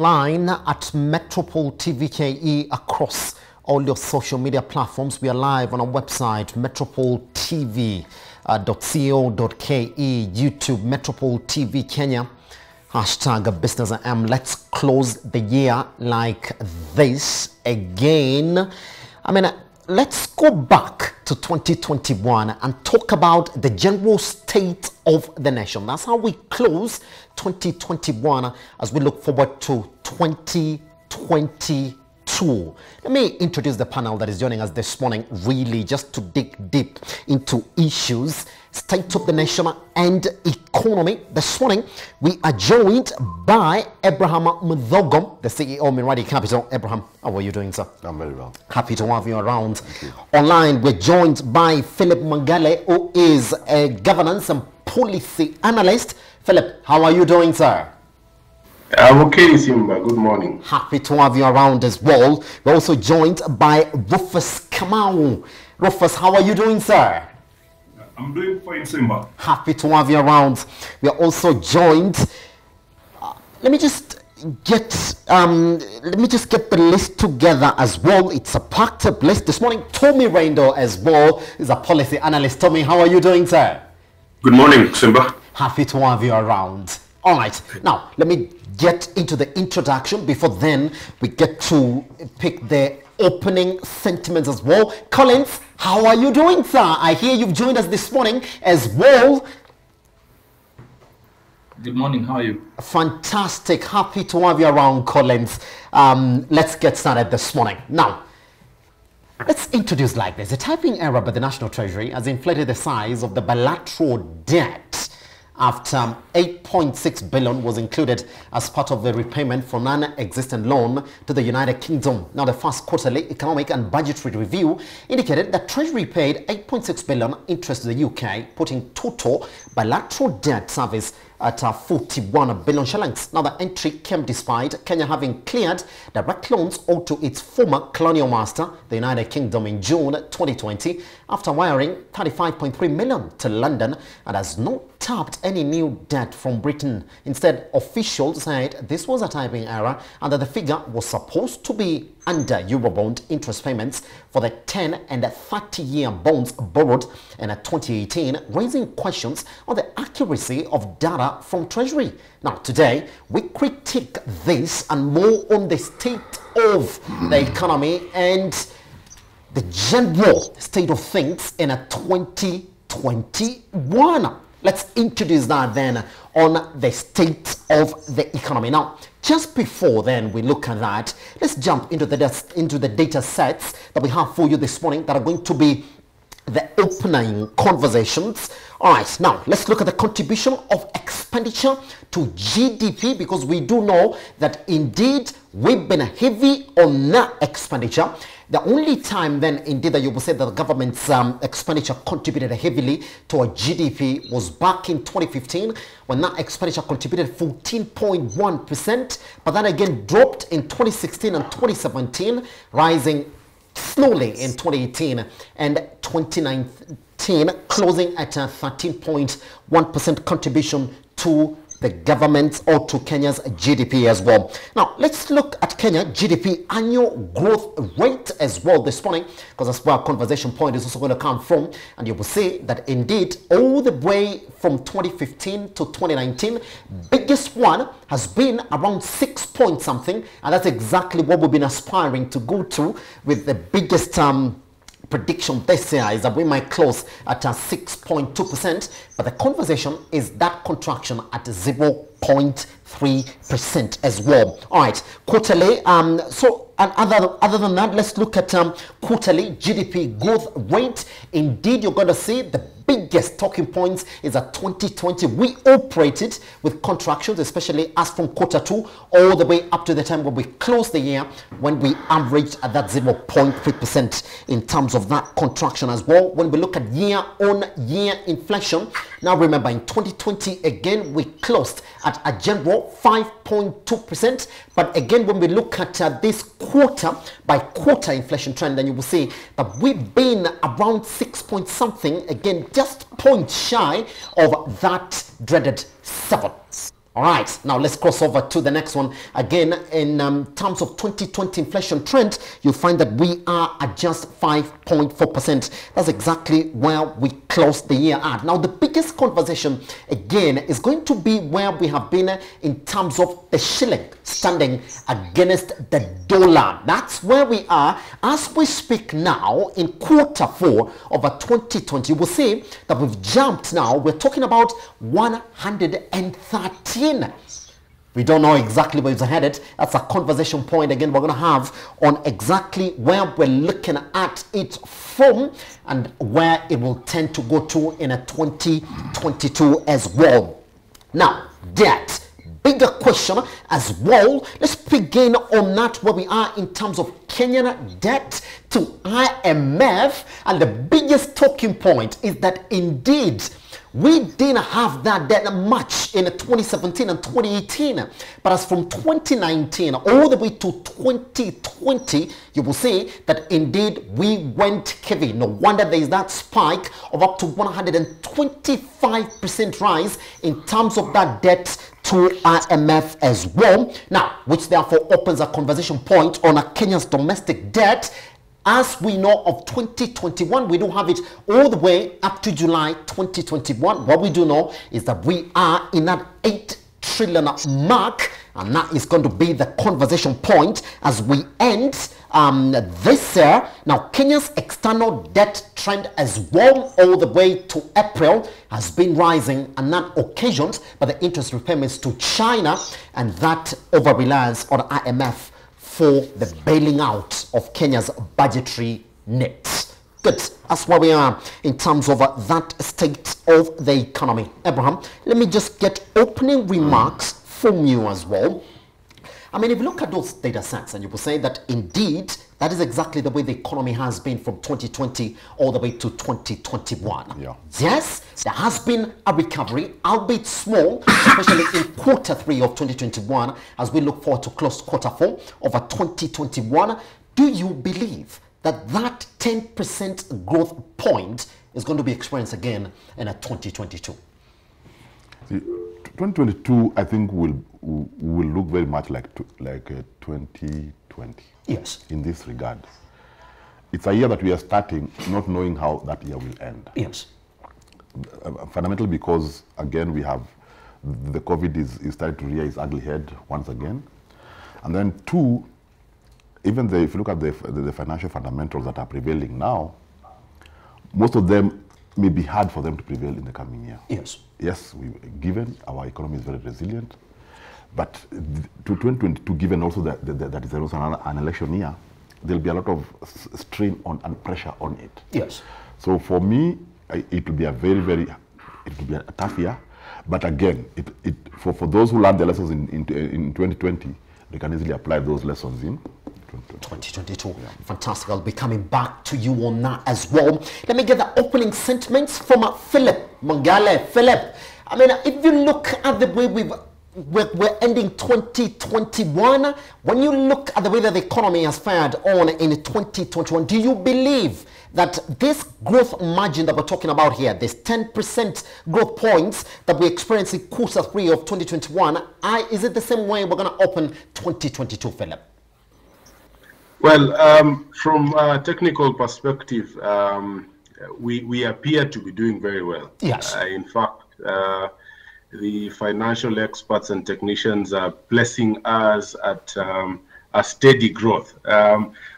Line at Metropole TVKE across all your social media platforms. We are live on our website, metropoletv.co.ke, YouTube, Metropole TV Kenya, hashtag Business AM. Let's close the year like this again. I mean, let's go back to 2021 and talk about the general state of the nation. That's how we close 2021 as we look forward to 2022. Let me introduce the panel that is joining us this morning, really just to dig deep into issues, state of the nation and economy. This morning, we are joined by Abraham Mudhogom, the CEO of Miradi Capital. Abraham, how are you doing, sir? I'm very well. Happy to have you around. Online, we're joined by Philip Mangale, who is a governance and policy analyst. Philip, how are you doing, sir? I'm okay, Simba. Good morning. Happy to have you around as well. We're also joined by Rufus Kamau. Rufus, how are you doing, sir? I'm doing fine, Simba. Happy to have you around. We are also joined. Let me just get the list together as well. It's a packed up list this morning. Tommy Raindo as well is a policy analyst. Tommy, how are you doing, sir? Good morning, Simba. Happy to have you around. All right, now let me get into the introduction. Before then, we get to pick the opening sentiments as well. Collins, how are you doing, sir? I hear you've joined us this morning as well. Good morning, how are you? Fantastic, happy to have you around, Collins. Let's get started this morning. Now, let's introduce like this. The typing error by the National Treasury has inflated the size of the bilateral debt after 8.6 billion was included as part of the repayment for non-existent loan to the United Kingdom. Now, the first quarterly economic and budgetary review indicated that Treasury paid 8.6 billion interest to the UK, putting total bilateral debt service at 41 billion shillings. Now, the entry came despite Kenya having cleared direct loans owed to its former colonial master, the United Kingdom, in June 2020, after wiring 35.3 million to London, and has not tapped any new debt from Britain. Instead, officials said this was a typing error and that the figure was supposed to be under Eurobond interest payments for the 10 and 30-year bonds borrowed in 2018, raising questions on the accuracy of data from Treasury. Now, today, we critique this and more on the state of the economy and the general state of things in 2021. Let's introduce that then on the state of the economy. Now, just before then we look at that, let's jump into the data sets that we have for you this morning that are going to be the opening conversations. All right, now let's look at the contribution of expenditure to GDP, because we do know that indeed we've been heavy on that expenditure. The only time then indeed that you will say that the government's expenditure contributed heavily to our GDP was back in 2015, when that expenditure contributed 14.1%, but then again dropped in 2016 and 2017, rising slowly in 2018 and 2019, closing at a 13.1% contribution to the government or to Kenya's GDP as well. Now, let's look at Kenya GDP annual growth rate as well this morning, because that's where our conversation point is also going to come from. And you will see that indeed all the way from 2015 to 2019, biggest one has been around 6 point something, and that's exactly what we've been aspiring to go to, with the biggest prediction this year is that we might close at 6.2%, but the conversation is that contraction at 0.3% as well. All right, quarterly. And other than that, let's look at quarterly GDP growth rate. Indeed, you're going to see the biggest talking points is that 2020 we operated with contractions, especially as from quarter 2 all the way up to the time when we closed the year, when we averaged at that 0.3% in terms of that contraction as well. When we look at year-on-year inflation, now remember in 2020 again we closed at a general 5.2%, but again when we look at this quarter by quarter inflation trend, then you will see that we've been around 6 point something, again just point shy of that dreaded 7. All right, now let's cross over to the next one. Again, in terms of 2020 inflation trend, you'll find that we are at just 5.4%. That's exactly where we closed the year at. Now, the biggest conversation, again, is going to be where we have been in terms of the shilling standing against the dollar. That's where we are as we speak now in Q4 of 2020. You will see that we've jumped now. We're talking about 113. We don't know exactly where it's headed. That's a conversation point again we're going to have on exactly where we're looking at it from and where it will tend to go to in a 2022 as well. Now, debt, bigger question as well. Let's begin on that, where we are in terms of Kenyan debt to IMF, and the biggest talking point is that indeed we didn't have that debt much in 2017 and 2018, but as from 2019 all the way to 2020, you will see that indeed we went heavy. No wonder there is that spike of up to 125% rise in terms of that debt to IMF as well. Now, which therefore opens a conversation point on Kenya's domestic debt. As we know of 2021, we don't have it all the way up to July 2021. What we do know is that we are in that 8 trillion mark, and that is going to be the conversation point as we end this year. Now, Kenya's external debt trend as well all the way to April has been rising, and that occasioned by the interest repayments to China and that over-reliance on IMF for the bailing out of Kenya's budgetary needs. Good. That's where we are in terms of that state of the economy. Abraham, let me just get opening remarks from you as well. I mean, if you look at those data sets, and you will say that indeed that is exactly the way the economy has been from 2020 all the way to 2021. Yeah. Yes, there has been a recovery, albeit small, especially in Q3 of 2021, as we look forward to close Q4 of 2021. Do you believe that that 10% growth point is going to be experienced again in 2022? See, 2022, I think, will look very much like 2020. Yes. In this regard, it's a year that we are starting not knowing how that year will end. Yes. Fundamentally because, again, we have the COVID is starting to rear its ugly head once again. And then two, even if you look at the financial fundamentals that are prevailing now, most of them may be hard for them to prevail in the coming year. Yes. Yes, given our economy is very resilient, but to 2022, given also that is also an election year, there'll be a lot of strain on and pressure on it. Yes. So for me, it will be a it will be a tough year. But again, for those who learned the lessons in 2020, they can easily apply those lessons in 2022. Yeah. Fantastic. I'll be coming back to you on that as well. Let me get the opening sentiments from Philip Mangale. Philip, I mean, if you look at the way we're ending 2021, when you look at the way that the economy has fared on in 2021, do you believe that this growth margin that we're talking about here, this 10% growth points that we experienced in Q3 of 2021, is it the same way we're going to open 2022, Philip? Well, from a technical perspective, we appear to be doing very well. Yes. In fact, the financial experts and technicians are placing us at a steady growth.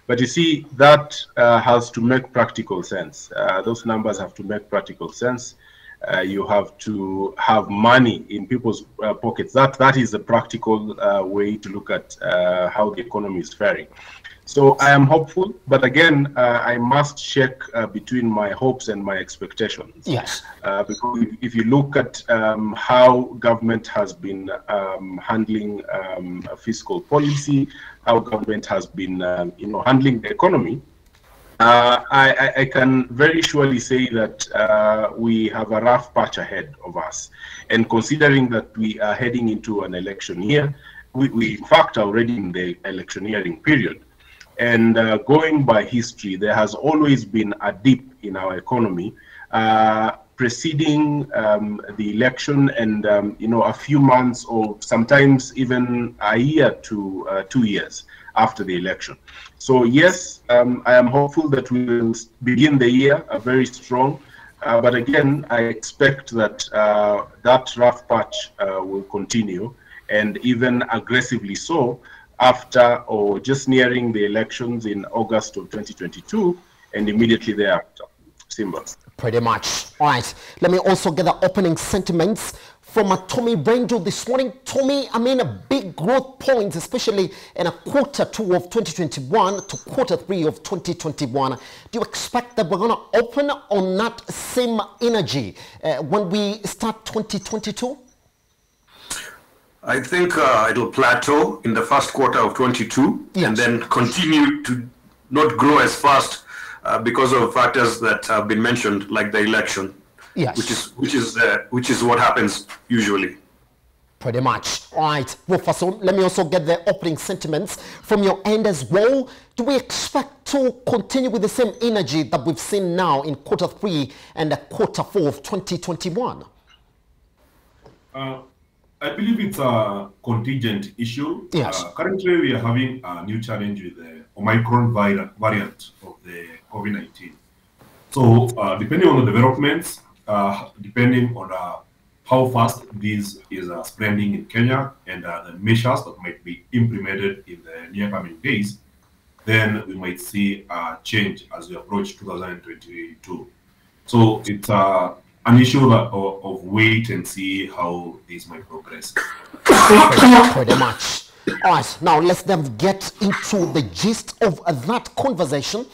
But you see, that has to make practical sense. Those numbers have to make practical sense. You have to have money in people's pockets. That is a practical way to look at how the economy is faring. So I am hopeful, but again, I must check between my hopes and my expectations. Yes. Because if you look at how government has been handling fiscal policy, how government has been, handling the economy, I can very surely say that we have a rough patch ahead of us. And considering that we are heading into an election year, we in fact are already in the electioneering period. And going by history, there has always been a dip in our economy preceding the election and a few months or sometimes even a year to 2 years after the election. So yes, I am hopeful that we will begin the year very strong. But again, I expect that that rough patch will continue, and even aggressively so after or just nearing the elections in August of 2022 and immediately thereafter. Simba. Pretty much. All right. Let me also get the opening sentiments from Tommy Brendo this morning. Tommy, I mean, a big growth points, especially in a quarter 2 of 2021 to quarter 3 of 2021. Do you expect that we're going to open on that same energy when we start 2022? I think it'll plateau in the first quarter of 22, yes, and then continue to not grow as fast because of factors that have been mentioned, like the election. Yes. Which is what happens usually. Pretty much. All right, Professor, let me also get the opening sentiments from your end as well. Do we expect to continue with the same energy that we've seen now in quarter 3 and quarter 4 of 2021? I believe it's a contingent issue. Yes. Currently, we are having a new challenge with the Omicron variant of the COVID-19. So, depending on the developments, depending on how fast this is spreading in Kenya and the measures that might be implemented in the near coming days, then we might see a change as we approach 2022. So it's an issue of wait and see how this might progress. Pretty much. All right, now let's then get into the gist of that conversation.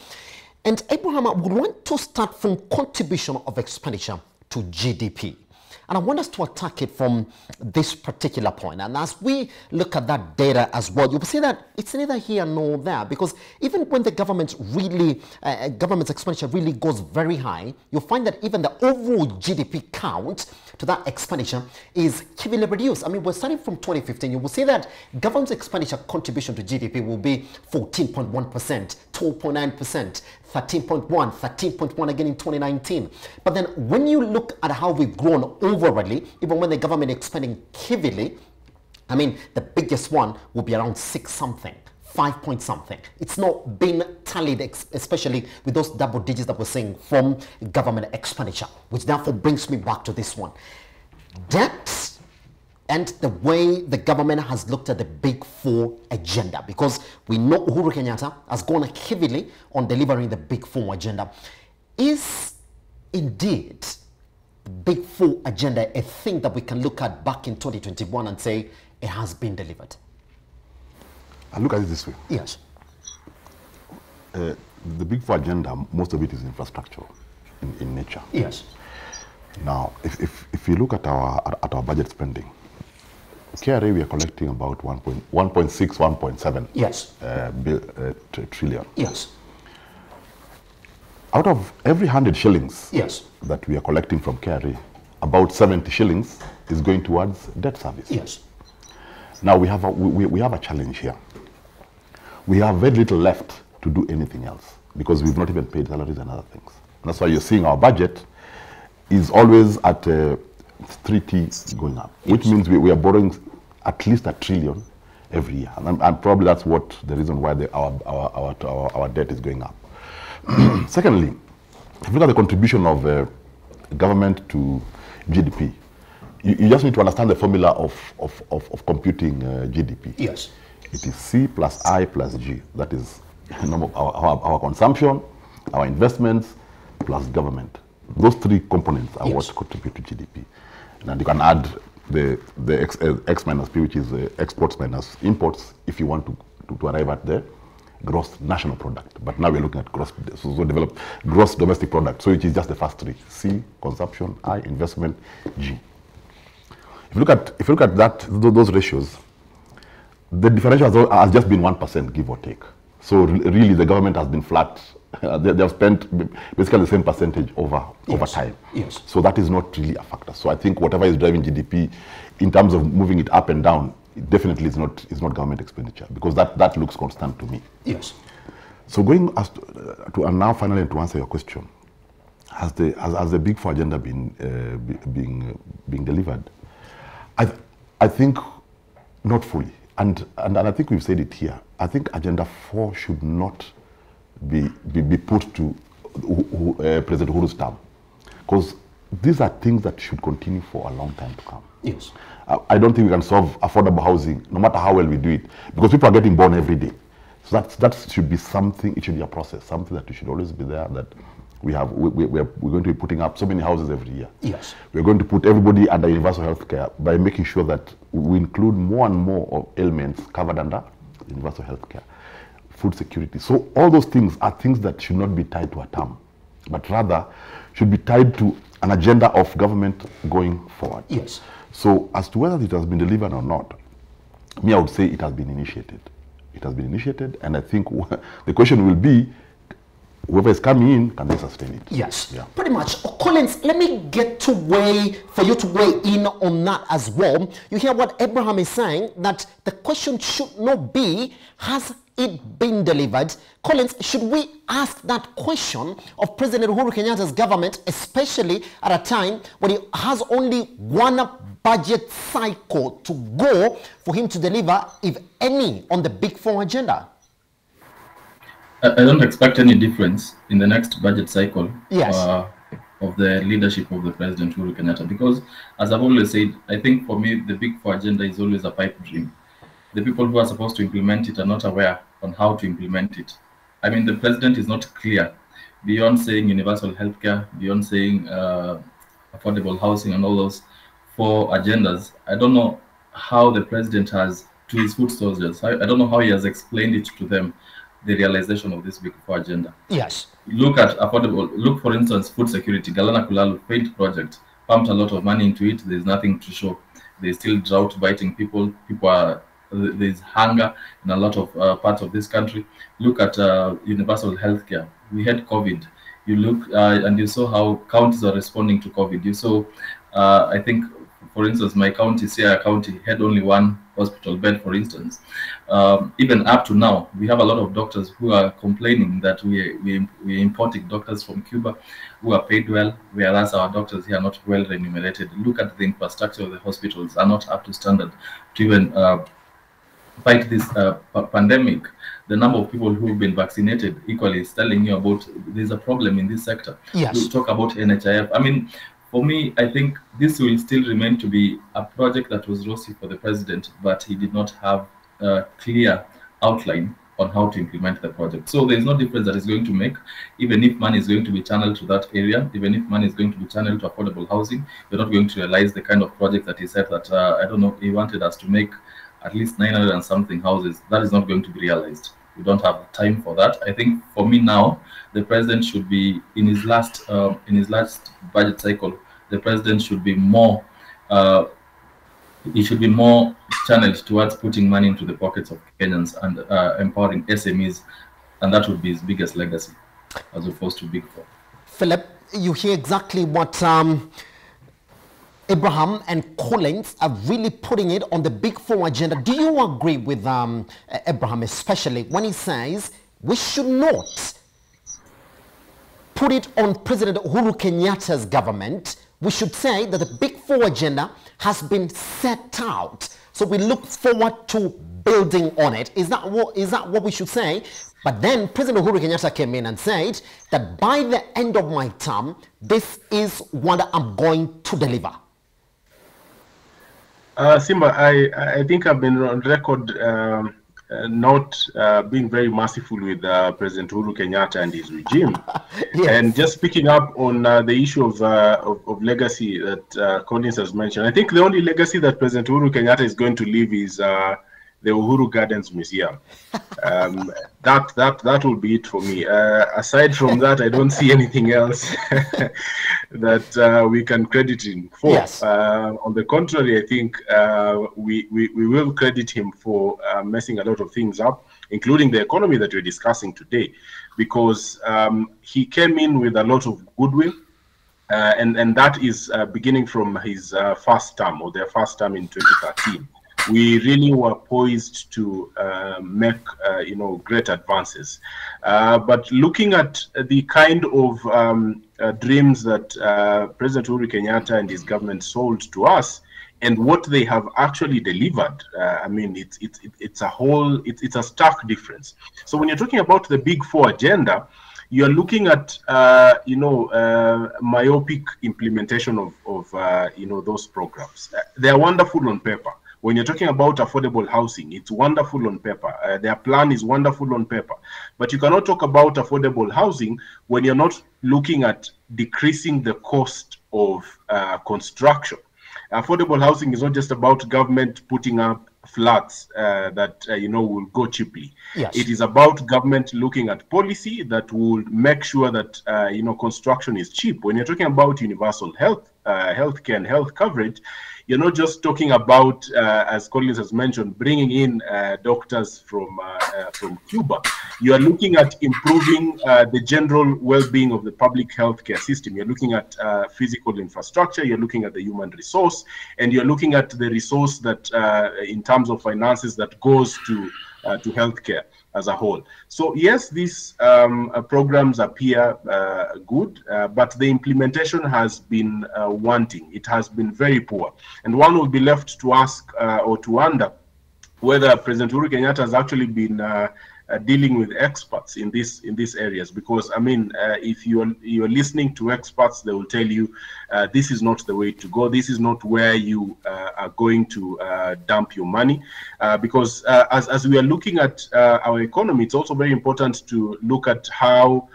And Abraham, I would want to start from contribution of expenditure to GDP. And I want us to attack it from this particular point. And as we look at that data as well, you'll see that it's neither here nor there, because even when the government's expenditure really goes very high, you'll find that even the overall GDP count to that expenditure is heavily reduced. I mean, we're starting from 2015. You will see that government's expenditure contribution to GDP will be 14.1%, 12.9%, 13.1, 13.1 again in 2019. But then when you look at how we've grown overally, even when the government is expanding heavily, I mean, the biggest one will be around 6 something, 5 point something. It's not been tallied, especially with those double digits that we're seeing from government expenditure, which therefore brings me back to this one. Debt and the way the government has looked at the Big Four agenda, because we know Uhuru Kenyatta has gone heavily on delivering the Big Four agenda. Is indeed the Big Four agenda a thing that we can look at back in 2021 and say it has been delivered? I look at it this way. Yes. The Big Four agenda, most of it is infrastructure in nature. Yes. Now, if you look at our budget spending, KRA, we are collecting about 1.6, 1.7 yes. trillion. Yes. Out of every 100 shillings yes. that we are collecting from KRA, about 70 shillings is going towards debt service. Yes. Now we have a challenge here. We have very little left to do anything else because we've not even paid salaries and other things. And that's why you're seeing our budget is always at 3T going up, which means we are borrowing at least $1 trillion every year, and probably that's the reason why our debt is going up. Secondly, if you look at the contribution of government to GDP, you just need to understand the formula of computing GDP. Yes. It is C plus I plus G. That is our consumption, our investments, plus government. Those 3 components are what contribute to GDP. And you can add the X minus P, which is exports minus imports, if you want to arrive at the gross national product. But now we're looking at gross domestic product, so which is just the first 3: C, consumption; I, investment; G. If you look at those ratios, the differential has just been 1%, give or take. So really, the government has been flat. They have spent basically the same percentage over time. Yes. So that is not really a factor. So I think whatever is driving GDP, in terms of moving it up and down, it definitely is not government expenditure, because that looks constant to me. Yes. So going and now finally to answer your question, has the Big Four agenda been being delivered? I think not fully, and I think we've said it here. I think Agenda 4 should not be put to President Uhuru's term, because these are things that should continue for a long time to come. Yes. I don't think we can solve affordable housing, no matter how well we do it, because people are getting born every day. So that should be something. It should be a process, something that should always be there. That we're going to be putting up so many houses every year. Yes. We're going to put everybody under universal health care by making sure that we include more and more of ailments covered under universal health care, food security. So all those things are things that should not be tied to a term, but rather should be tied to an agenda of government going forward. Yes. So as to whether it has been delivered or not, I would say it has been initiated. It has been initiated, and I think the question will be, whoever is coming in, can they sustain it? Yes, yeah. Pretty much. Collins, let me get for you to weigh in on that as well. You hear what Abraham is saying, that the question should not be, has it been delivered? Collins, should we ask that question of President Uhuru Kenyatta's government, especially at a time when he has only one budget cycle to go for him to deliver, if any, on the Big Four agenda? I don't expect any difference in the next budget cycle. Yes. Of the leadership of the President Uhuru Kenyatta, because as I've always said, I think for me the Big Four agenda is always a pipe dream. The people who are supposed to implement it are not aware on how to implement it. I mean, the president is not clear beyond saying universal healthcare, beyond saying affordable housing and all those four agendas. I don't know how the president has, to his foot soldiers, I don't know how he has explained it to them, the realization of this Big Four agenda. Yes. Look at affordable, look for instance, food security. Galana Kulalu failed project, pumped a lot of money into it. There's nothing to show. There's still drought biting people. There's hunger in a lot of parts of this country. Look at universal healthcare. We had COVID. You look and you saw how counties are responding to COVID. You saw, I think, for instance, my county, Sierra County, had only one hospital bed, for instance. Even up to now, we have a lot of doctors who are complaining that we're importing doctors from Cuba who are paid well, whereas our doctors here are not well remunerated. Look at the infrastructure of the hospitals, are not up to standard to even fight this pandemic. The number of people who have been vaccinated equally is telling you about there's a problem in this sector. Yes. We talk about NHIF. I mean, for me, I think this will still remain to be a project that was rosy for the president, but he did not have a clear outline on how to implement the project. So there is no difference that is going to make, even if money is going to be channeled to that area, even if money is going to be channeled to affordable housing, you're not going to realize the kind of project that he said that, I don't know, he wanted us to make at least 900 and something houses. That is not going to be realized. We don't have time for that. I think for me now, the president should be in his last budget cycle. The president should be more. He should be more channeled towards putting money into the pockets of Kenyans and empowering SMEs, and that would be his biggest legacy, as opposed to Big Four. Philip, you hear exactly what Abraham and Collins are really putting it on the Big Four agenda. Do you agree with Abraham, especially when he says we should not put it on President Uhuru Kenyatta's government? We should say that the Big Four agenda has been set out, so we look forward to building on it. Is that what we should say? But then President Uhuru Kenyatta came in and said that by the end of my term, this is what I'm going to deliver. Simba, I think I've been on record not being very merciful with President Uhuru Kenyatta and his regime. Yes. And just picking up on the issue of legacy that Collins has mentioned, I think the only legacy that President Uhuru Kenyatta is going to leave is the Uhuru Gardens Museum. That will be it for me. Aside from that, I don't see anything else that we can credit him for. Yes. On the contrary, I think we will credit him for messing a lot of things up, including the economy that we're discussing today, because he came in with a lot of goodwill, and that is beginning from his first term, or their first term in 2013. we really were poised to make great advances. But looking at the kind of dreams that President Uhuru Kenyatta and his government sold to us, and what they have actually delivered, I mean, it's a stark difference. So when you're talking about the Big Four agenda, you're looking at myopic implementation of those programs. They are wonderful on paper. When you're talking about affordable housing, it's wonderful on paper. Their plan is wonderful on paper. But you cannot talk about affordable housing when you're not looking at decreasing the cost of construction. Affordable housing is not just about government putting up flats that will go cheaply. Yes. It is about government looking at policy that will make sure that construction is cheap. When you're talking about universal healthcare and health coverage, you're not just talking about, as Collins has mentioned, bringing in doctors from Cuba. You are looking at improving the general well-being of the public healthcare system. You're looking at physical infrastructure. You're looking at the human resource, and you're looking at the resource that, in terms of finances, that goes to healthcare as a whole. So yes, these programs appear good, but the implementation has been wanting. It has been very poor. And one will be left to ask or to wonder whether President Uhuru Kenyatta has actually been dealing with experts in these areas, because I mean, if you're listening to experts, they will tell you this is not the way to go. This is not where you are going to dump your money, because as we are looking at our economy, it's also very important to look at how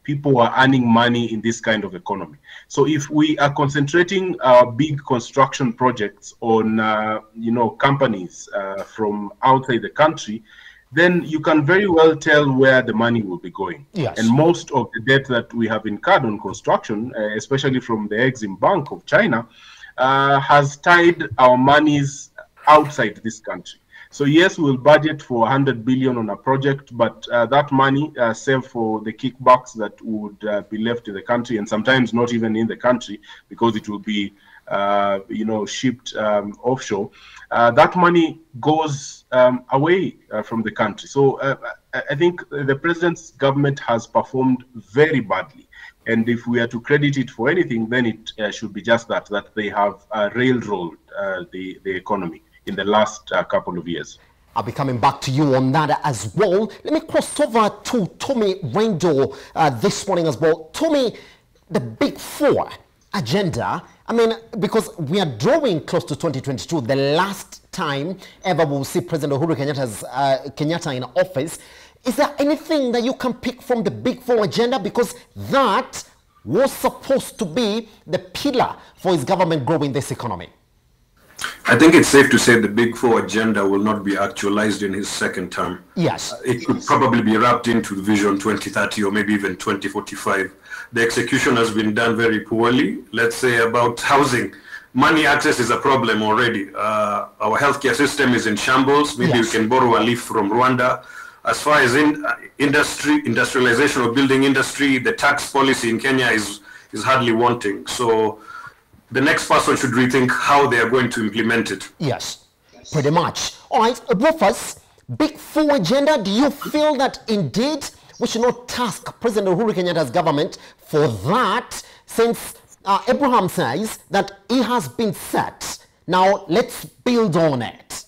people are earning money in this kind of economy. So if we are concentrating our big construction projects on, companies from outside the country, then you can very well tell where the money will be going. Yes. And most of the debt that we have incurred on construction, especially from the Exim Bank of China, has tied our monies outside this country. So yes, we'll budget for 100 billion on a project, but that money saved for the kickbacks that would be left in the country, and sometimes not even in the country, because it will be, shipped offshore. That money goes away from the country. So I think the president's government has performed very badly. And if we are to credit it for anything, then it should be just that they have railroaded the economy in the last couple of years. I'll be coming back to you on that as well. Let me cross over to Tommy Rendo this morning as well. Tommy, the Big Four agenda, I mean, because we are drawing close to 2022, the last time ever we'll see President Uhuru Kenyatta in office. Is there anything that you can pick from the Big Four agenda? Because that was supposed to be the pillar for his government growing this economy. I think it's safe to say the Big Four agenda will not be actualized in his second term. Yes. It could probably be wrapped into Vision 2030 or maybe even 2045. The execution has been done very poorly. Let's say about housing. Money access is a problem already. Our healthcare system is in shambles. Maybe Yes. we can borrow a leaf from Rwanda. As far as industrialization of building industry, the tax policy in Kenya is hardly wanting. So the next person should rethink how they are going to implement it. Yes, pretty much. All right, Rufus, Big Four agenda, do you feel that indeed we should not task President Uhuru Kenyatta's government for that, since Abraham says that he has been set? Now, let's build on it.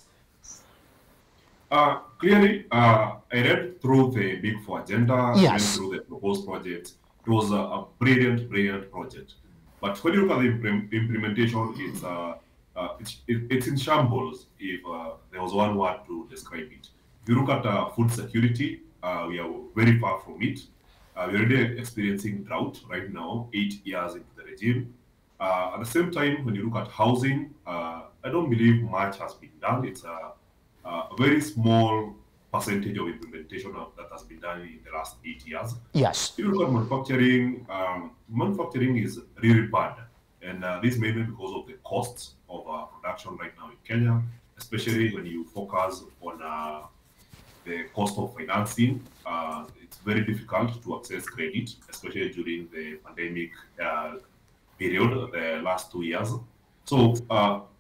Clearly, I read through the Big Four agenda, Yes. went through the proposed project. It was a brilliant project. But when you look at the implementation, it's in shambles, if there was one word to describe it. If you look at food security, we are very far from it. We're already experiencing drought right now, 8 years into the regime. At the same time, when you look at housing, I don't believe much has been done. It's a very small percentage of implementation that has been done in the last 8 years. Yes. If you look at manufacturing, manufacturing is really bad. And this mainly because of the costs of production right now in Kenya, especially when you focus on the cost of financing. It's very difficult to access credit, especially during the pandemic period, the last 2 years. So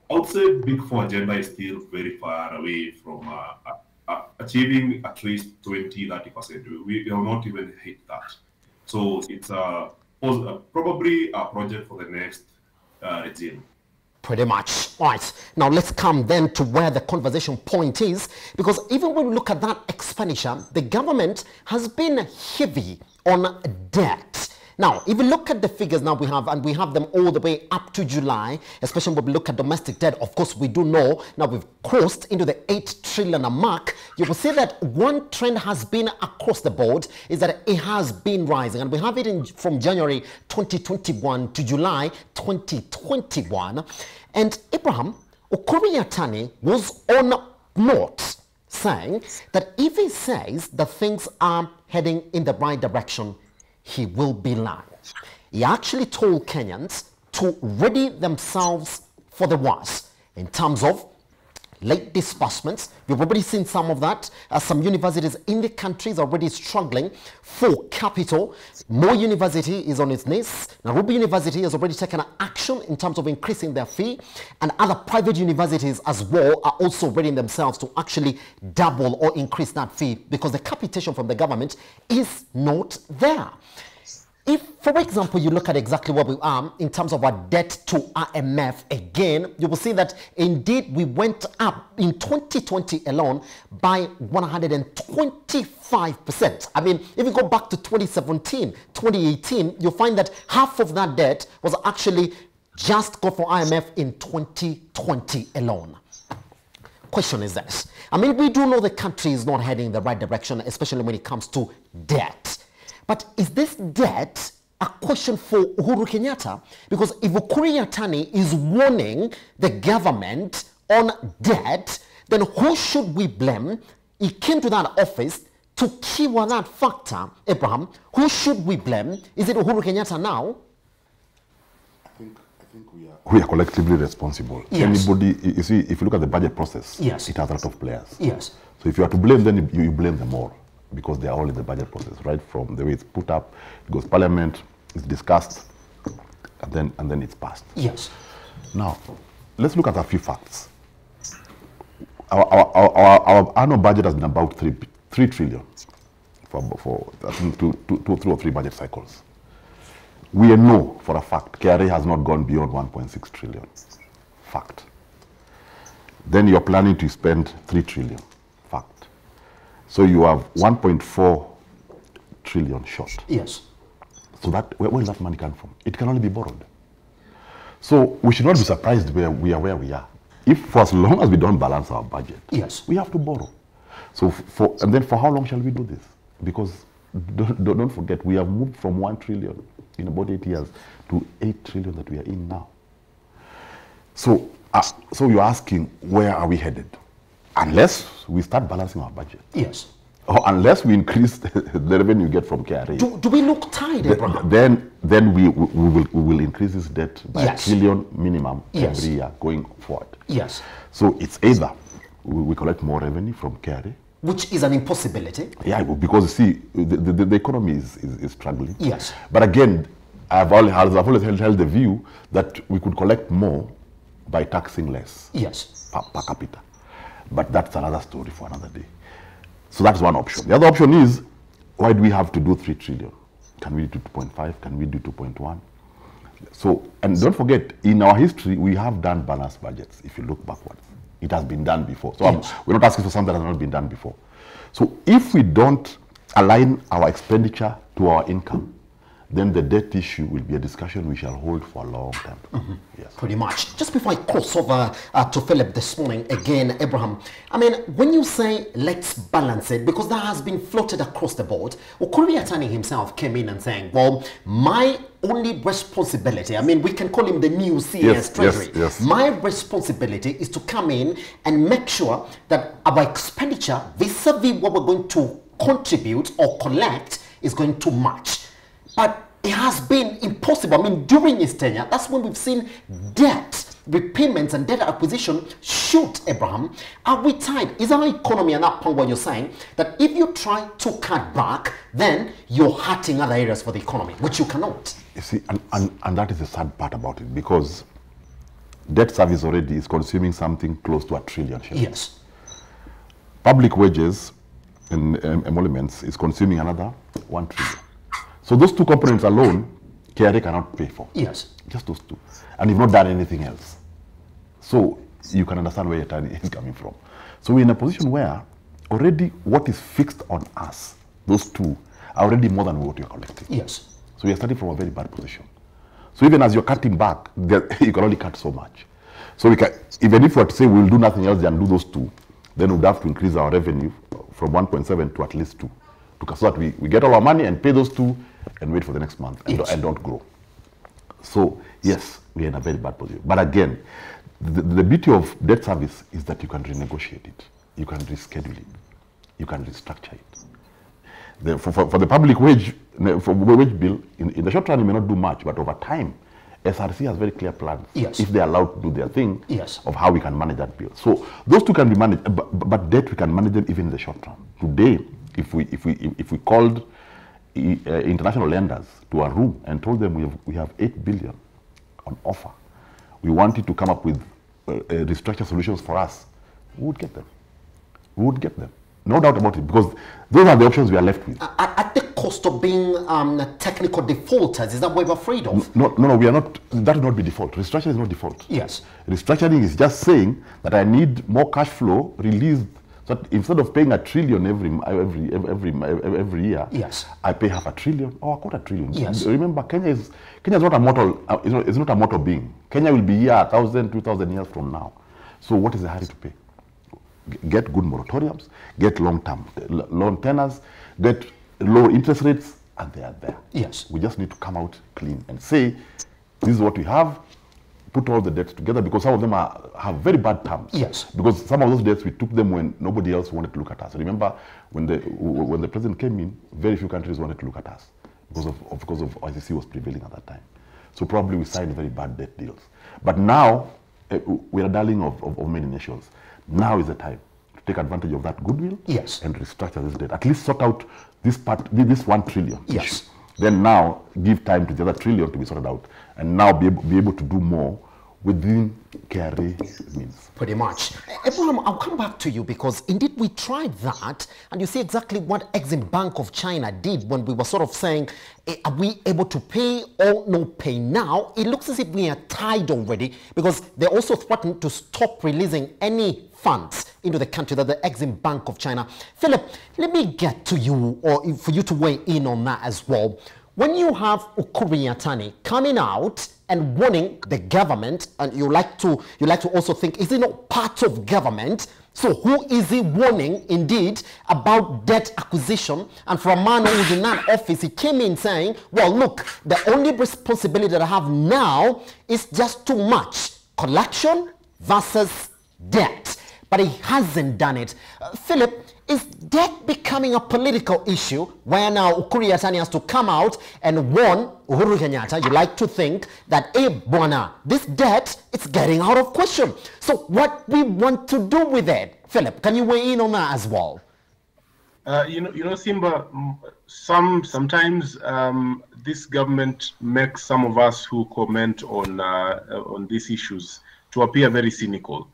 I would say Big Four agenda is still very far away from achieving at least 20–30%. We will not even hit that. So it's probably a project for the next regime. Pretty much. Right. Now let's come then to where the conversation point is, because even when we look at that expenditure, the government has been heavy on debt. Now, if we look at the figures now we have, and we have them all the way up to July, especially when we look at domestic debt, of course, we do know now we've crossed into the 8 trillion mark. You will see that one trend has been across the board is that it has been rising, and we have it from January 2021 to July 2021. And Abraham Ukuri-Yatani was on note saying that if he says that things are heading in the right direction, he will be lying. He actually told Kenyans to ready themselves for the worst in terms of late disbursements. We've already seen some of that. Some universities in the country is already struggling for capital. More University is on its knees. Nairobi University has already taken action in terms of increasing their fee, and other private universities as well are also readying themselves to actually double or increase that fee because the capitation from the government is not there. If, for example, you look at exactly what we are in terms of our debt to IMF, again, you will see that indeed we went up in 2020 alone by 125%. I mean, if you go back to 2017, 2018, you'll find that half of that debt was actually just got for IMF in 2020 alone. Question is this. I mean, we do know the country is not heading in the right direction, especially when it comes to debt. But is this debt a question for Uhuru Kenyatta? Because if Ukuri-Yatani is warning the government on debt, then who should we blame? He came to that office to cure that factor. Abraham, who should we blame? Is it Uhuru Kenyatta now? I think we are collectively responsible. Yes. Anybody, you see, if you look at the budget process, yes, it has a lot of players. Yes. So if you are to blame, then you blame them all, because they are all in the budget process, right? From the way it's put up, it goes parliament, it's discussed, and then it's passed. Yes. Now, let's look at a few facts. Our annual budget has been about 3 trillion for I think two or three budget cycles. We know for a fact KRA has not gone beyond 1.6 trillion. Fact. Then you're planning to spend 3 trillion. Fact. So you have 1.4 trillion short. Yes. So that where will that money come from? It can only be borrowed. So we should not be surprised where we are. If for as long as we don't balance our budget, yes, we have to borrow. So and then for how long shall we do this? Because don't forget, we have moved from 1 trillion in about 8 years to 8 trillion that we are in now. So you're asking, where are we headed? Unless we start balancing our budget. Yes. Or unless we increase the revenue you get from KRA. Do we look tight, Abraham? Then we will increase this debt by yes, $1 trillion minimum yes, every year going forward. Yes. So it's either we collect more revenue from KRA, which is an impossibility. Yeah, because you see, the economy is struggling. Yes. But again, I've always held the view that we could collect more by taxing less. Yes. Per capita. But that's another story for another day. So that's one option. The other option is, why do we have to do 3 trillion? Can we do 2.5? Can we do 2.1? So, and don't forget, in our history, we have done balanced budgets, if you look backwards. It has been done before. So yes, we're not asking for something that has not been done before. So if we don't align our expenditure to our income, then the debt issue will be a discussion we shall hold for a long time. Mm-hmm. Yes. Pretty much. Just before I cross over to Philip this morning, again, Abraham, I mean, when you say let's balance it, because that has been floated across the board, Ukuri-Yatani himself came in and saying, well, my only responsibility, I mean, we can call him the new CS Treasury. Yes. My responsibility is to come in and make sure that our expenditure vis-a-vis what we're going to contribute or collect is going to match. But it has been impossible. I mean, during his tenure, that's when we've seen debt repayments and debt acquisition shoot, Abraham. Are we tied? Is our economy at that point where you're saying that if you try to cut back, then you're hurting other areas for the economy, which you cannot? You see, and that is the sad part about it, because debt service already is consuming something close to $1 trillion. Yes. Public wages and emoluments is consuming another 1 trillion. So those two components alone, KRA cannot pay for. Yes. Just those two. And you've not done anything else. So you can understand where your time is coming from. So we're in a position where already what is fixed on us, those two, are already more than what you're collecting. Yes. So you're starting from a very bad position. So even as you're cutting back, you can only cut so much. So we can, even if we were to say we'll do nothing else than do those two, then we'd have to increase our revenue from 1.7 to at least 2, so that we get all our money and pay those two and wait for the next month and, and don't grow. So yes, we're in a very bad position. But again, the beauty of debt service is that you can renegotiate it, you can reschedule it, you can restructure it. For the public wage bill, in the short run, you may not do much, but over time, SRC has very clear plans, yes, if they're allowed to do their thing, yes, of how we can manage that bill. So those two can be managed, but debt, we can manage them even in the short run. Today, if we called international lenders to our room and told them we have 8 billion on offer, we wanted to come up with restructure solutions for us, we would get them. We would get them. No doubt about it, because those are the options we are left with. At the cost of being technical defaulters, is that what we're afraid of? No, we are not. That will not be default. Restructuring is not default. Yes. Restructuring is just saying that I need more cash flow released, so that instead of paying $1 trillion every year, yes, I pay $0.5 trillion or $0.25 trillion. Yes. Remember, Kenya is not a mortal. It's not a mortal being. Kenya will be here 1,000, 2,000 years from now. So what is the hurry to pay? Get good moratoriums, get long-term loan tenors, get low interest rates, and they are there. Yes. We just need to come out clean and say, this is what we have, put all the debts together, because some of them have very bad terms. Yes. Because some of those debts, we took them when nobody else wanted to look at us. Remember, when the president came in, very few countries wanted to look at us because of ICC was prevailing at that time. So probably we signed very bad debt deals. But now, we are a darling of many nations. Now is the time to take advantage of that goodwill, yes, and restructure this debt. At least sort out this part, this $1 trillion. Yes. Issue. Then now give time to the other $1 trillion to be sorted out, and now be able to do more within KRA means. Pretty much. Abraham, I'll come back to you, because indeed we tried that, and you see exactly what Exim Bank of China did when we were sort of saying, are we able to pay or no pay now? It looks as if we are tied already, because they also threatened to stop releasing any funds into the country, that the Exim Bank of China. Philip, let me get to you, or for you to weigh in on that as well. When you have Ukuri Yatani coming out and warning the government, and you like to also think, is it not part of government? So who is he warning indeed about debt acquisition? And for a man who's in that office, he came in saying, well, look, the only responsibility that I have now is just too much collection versus debt. But he hasn't done it. Philip, is debt becoming a political issue where now Ukuri Yatani has to come out and warn Uhuru Kenyatta? You like to think that, hey, Bwana, this debt, it's getting out of question. So what we want to do with it? Philip, can you weigh in on that as well? You know, Simba, sometimes this government makes some of us who comment on these issues to appear very cynical,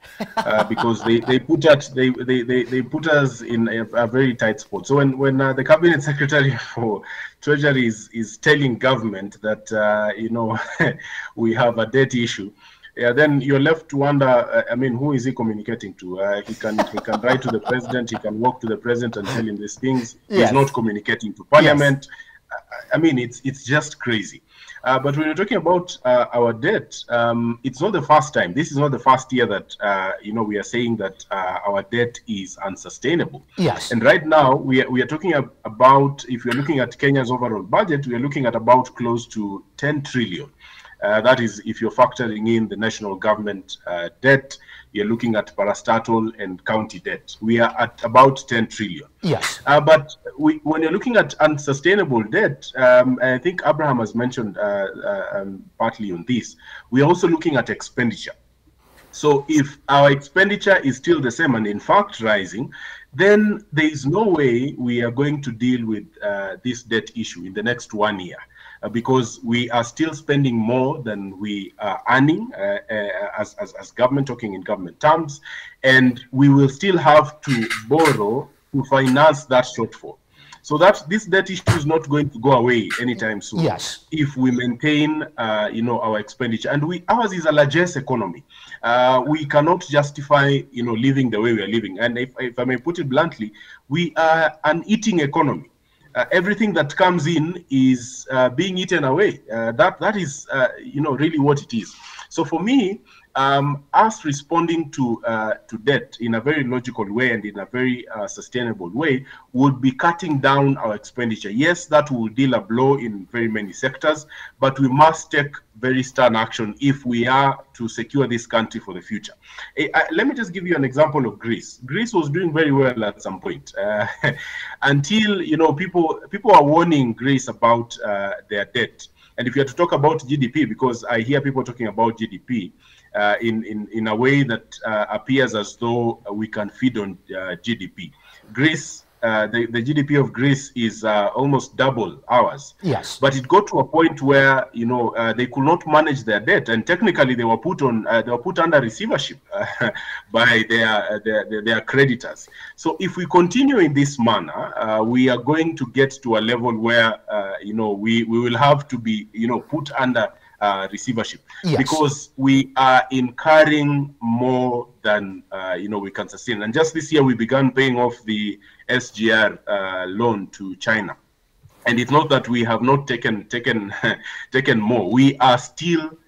because they put us in a very tight spot. So when the cabinet secretary for Treasury is telling government that you know we have a debt issue, then you're left to wonder. I mean, who is he communicating to? He can write to the president. He can walk to the president and tell him these things. Yes. He's not communicating to Parliament. Yes. I mean, it's just crazy. But when you're talking about our debt, it's not the first time. This is not the first year that you know, we are saying that our debt is unsustainable. Yes. And right now we are talking about, if you're looking at Kenya's overall budget, we are looking at about close to 10 trillion. That is, if you're factoring in the national government debt, you're looking at parastatal and county debt. We are at about 10 trillion. Yes. But when you're looking at unsustainable debt, I think Abraham has mentioned partly on this, we're also looking at expenditure. So if our expenditure is still the same and in fact rising, then there is no way we are going to deal with this debt issue in the next 1 year, because we are still spending more than we are earning as government, talking in government terms, and we will still have to borrow to finance that shortfall. So that this debt issue is not going to go away anytime soon. Yes. If we maintain, our expenditure, and ours is a largesse economy. We cannot justify, living the way we are living. And if I may put it bluntly, we are an eating economy. Everything that comes in is being eaten away. That is, really what it is. So for me, us responding to debt in a very logical way and in a very sustainable way would be cutting down our expenditure. Yes, that will deal a blow in very many sectors, but we must take very stern action if we are to secure this country for the future. Let me just give you an example of Greece. Greece was doing very well at some point until people are warning Greece about their debt. And if you have to talk about GDP, because I hear people talking about GDP in a way that appears as though we can feed on GDP. Greece, the GDP of Greece is almost double ours. Yes. But it got to a point where they could not manage their debt, and technically they were put under receivership by their creditors. So if we continue in this manner, we are going to get to a level where we will have to be put under receivership. Yes. Because we are incurring more than we can sustain. And just this year we began paying off the SGR loan to China, and it's not that we have not taken more. We are still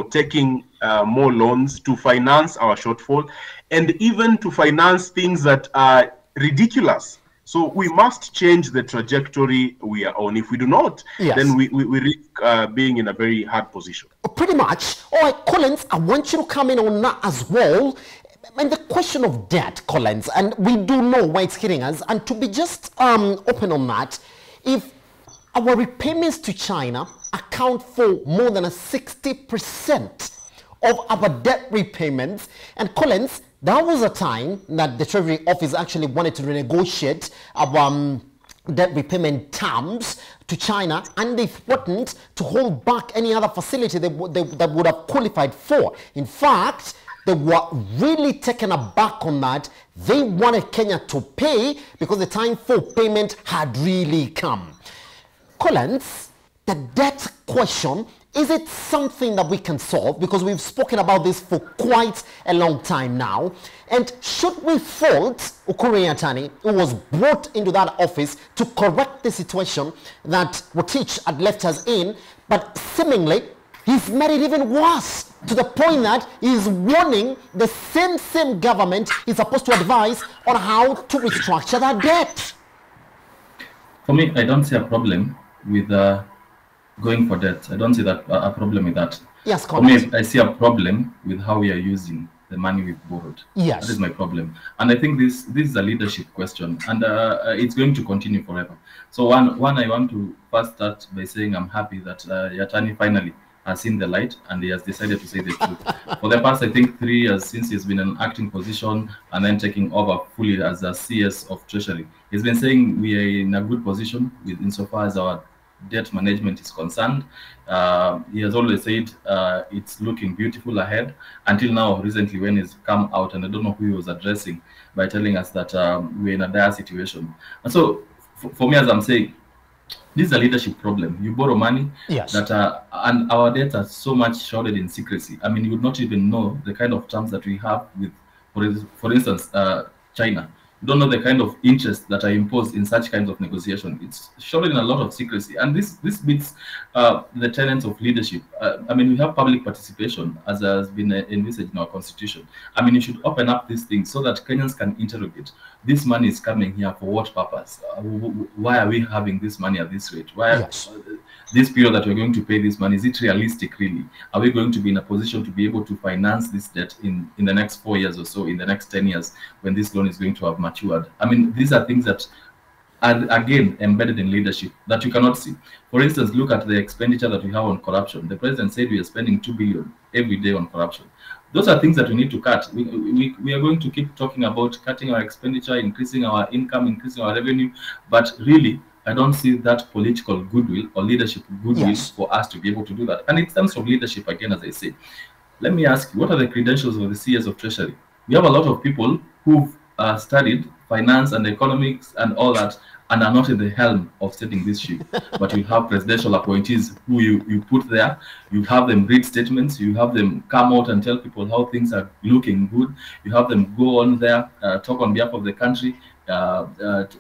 taking more loans to finance our shortfall, and even to finance things that are ridiculous. So we must change the trajectory we are on. If we do not, yes, then we risk being in a very hard position. Pretty much. All right, Collins, I want you to come in on that as well. And the question of debt, Collins, and we do know where it's hitting us. And to be just open on that, if our repayments to China account for more than 60% of our debt repayments, and Collins, there was a time that the Treasury Office actually wanted to renegotiate our debt repayment terms to China, and they threatened to hold back any other facility that would have qualified for. In fact, they were really taken aback on that. They wanted Kenya to pay because the time for payment had really come. Collins, the debt question, is it something that we can solve? Because we've spoken about this for quite a long time now. And should we fault Ukuri Yatani, who was brought into that office to correct the situation that Rotich had left us in, but seemingly he's made it even worse, to the point that he's warning the same government he's supposed to advise on how to restructure that debt? For me, I don't see a problem with going for debt. I don't see that a problem with that. Yes, for me, I see a problem with how we are using the money we've borrowed. Yes. That is my problem. And I think this is a leadership question, and it's going to continue forever. So one, I want to first start by saying I'm happy that Yatani finally has seen the light and he has decided to say the truth. For the past, I think, 3 years since he's been in an acting position and then taking over fully as a CS of Treasury, he's been saying we are in a good position insofar as our debt management is concerned. He has always said it's looking beautiful ahead, until now, recently, when he's come out, and I don't know who he was addressing, by telling us that we're in a dire situation. And so for me, as I'm saying, this is a leadership problem. You borrow money, yes, that and our debts are so much shrouded in secrecy. I mean, you would not even know the kind of terms that we have with, for instance, China. You don't know the kind of interest that are imposed in such kinds of negotiation. It's shrouded in a lot of secrecy, and this beats the tenets of leadership. I mean, we have public participation, as has been envisaged in our constitution. I mean, you should open up these things so that Kenyans can interrogate. This money is coming here for what purpose? Why are we having this money at this rate? Why? Yes. This period that we're going to pay this money, is it realistic really? Are we going to be in a position to be able to finance this debt in the next 4 years or so, in the next 10 years, when this loan is going to have matured? I mean, these are things that are, again, embedded in leadership that you cannot see. For instance, look at the expenditure that we have on corruption. The president said we are spending 2 billion every day on corruption. Those are things that we need to cut. We are going to keep talking about cutting our expenditure, increasing our income, increasing our revenue, but really, I don't see that political goodwill or leadership goodwill for us to be able to do that. And it stems from leadership again, as I say. Let me ask you, what are the credentials of the CS of Treasury? We have a lot of people who've studied finance and economics and all that, and are not in the helm of setting this ship. But you have presidential appointees who you put there, you have them read statements, you have them come out and tell people how things are looking good, you have them go on there, talk on behalf of the country,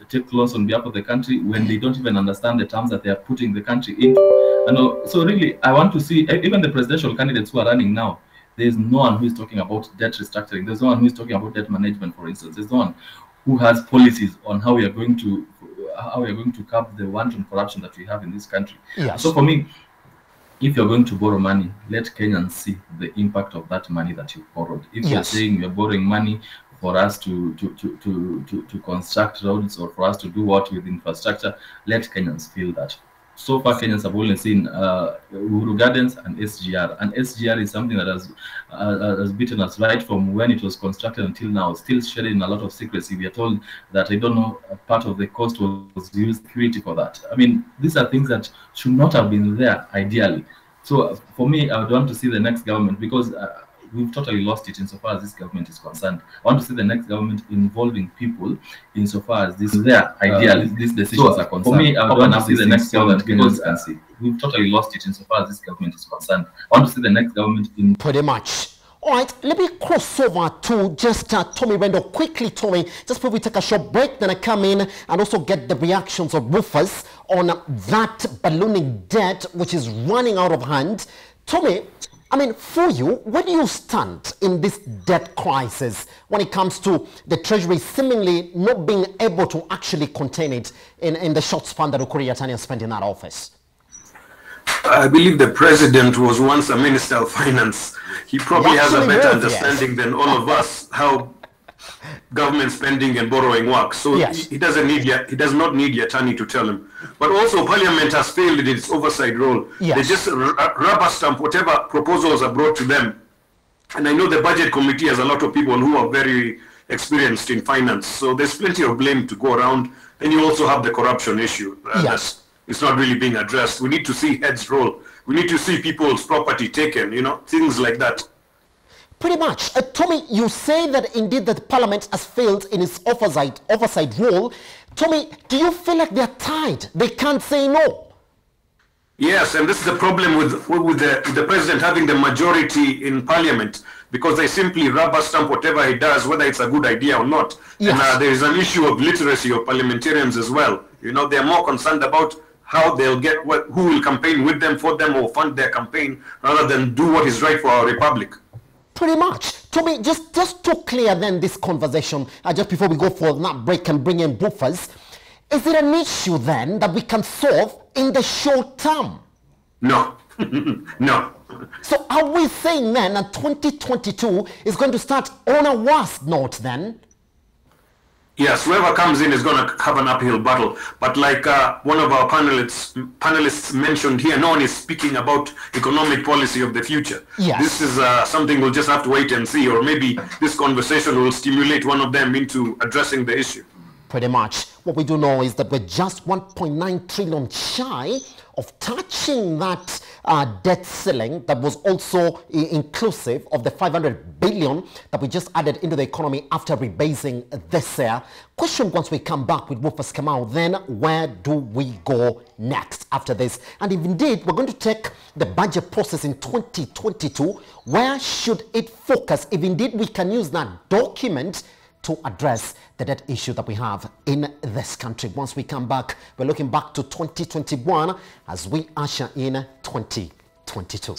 take loans on behalf of the country when they don't even understand the terms that they are putting the country into. And so really, I want to see, even the presidential candidates who are running now, there's no one who is talking about debt restructuring. There's no one who is talking about debt management, for instance. There's no one who has policies on how we are going to curb the wanton corruption that we have in this country. So for me, if you're going to borrow money, let Kenyans see the impact of that money that you borrowed. If you're saying you're borrowing money for us to construct roads or for us to do what with infrastructure, let Kenyans feel that. So far, Kenyans have only seen Uhuru Gardens and SGR. And SGR is something that has beaten us right from when it was constructed until now, still shedding a lot of secrecy. We are told that, I don't know, part of the cost was used security for that. I mean, these are things that should not have been there, ideally. So for me, I would want to see the next government, because we've totally lost it insofar as this government is concerned. I want to see the next government involving people insofar as this their ideal these decisions are concerned. For me, I want to see the next government, because we've totally lost it insofar as this government is concerned. I want to see the next government in pretty much. All right, let me cross over to just Tommy Rendo quickly, Tommy, just before we take a short break, then I come in and also get the reactions of Rufus on that ballooning debt, which is running out of hand. Tommy, I mean, for you, where do you stand in this debt crisis when it comes to the Treasury seemingly not being able to actually contain it in the short span that Ukur Yatani spent in that office? I believe the president was once a minister of finance. He probably has a better understanding than all of us how government spending and borrowing works. So he does not need Yatani to tell him. But also, Parliament has failed in its oversight role. They just rubber stamp whatever proposals are brought to them. And I know the budget committee has a lot of people who are very experienced in finance. So there's plenty of blame to go around. Then you also have the corruption issue. It's not really being addressed. We need to see heads roll. We need to see people's property taken, you know, things like that. Pretty much. Tommy, you say that indeed that Parliament has failed in its oversight role. Tommy, do you feel like they're tied? They can't say no? Yes, and this is the problem with the president having the majority in Parliament, because they simply rubber stamp whatever he does, whether it's a good idea or not. And there is an issue of literacy of parliamentarians as well. You know, they're more concerned about how they'll get who will campaign with them, for them, or fund their campaign, rather than do what is right for our republic. Pretty much. Tommy, just to clear then this conversation, just before we go for that break and bring in buffers, is it an issue then that we can solve in the short term? No. No. So are we saying then that 2022 is going to start on a worse note then? Yes, whoever comes in is going to have an uphill battle. But like one of our panelists mentioned here, no one is speaking about economic policy of the future. This is something we'll just have to wait and see, or maybe this conversation will stimulate one of them into addressing the issue. Pretty much. What we do know is that we're just 1.9 trillion shy of touching that debt ceiling that was also inclusive of the 500 billion that we just added into the economy after rebasing this year. Question once we come back with Rufus Kamau, then where do we go next after this? And if indeed we're going to take the budget process in 2022, where should it focus if indeed we can use that document to address the debt issue that we have in this country? Once we come back, we're looking back to 2021 as we usher in 2022.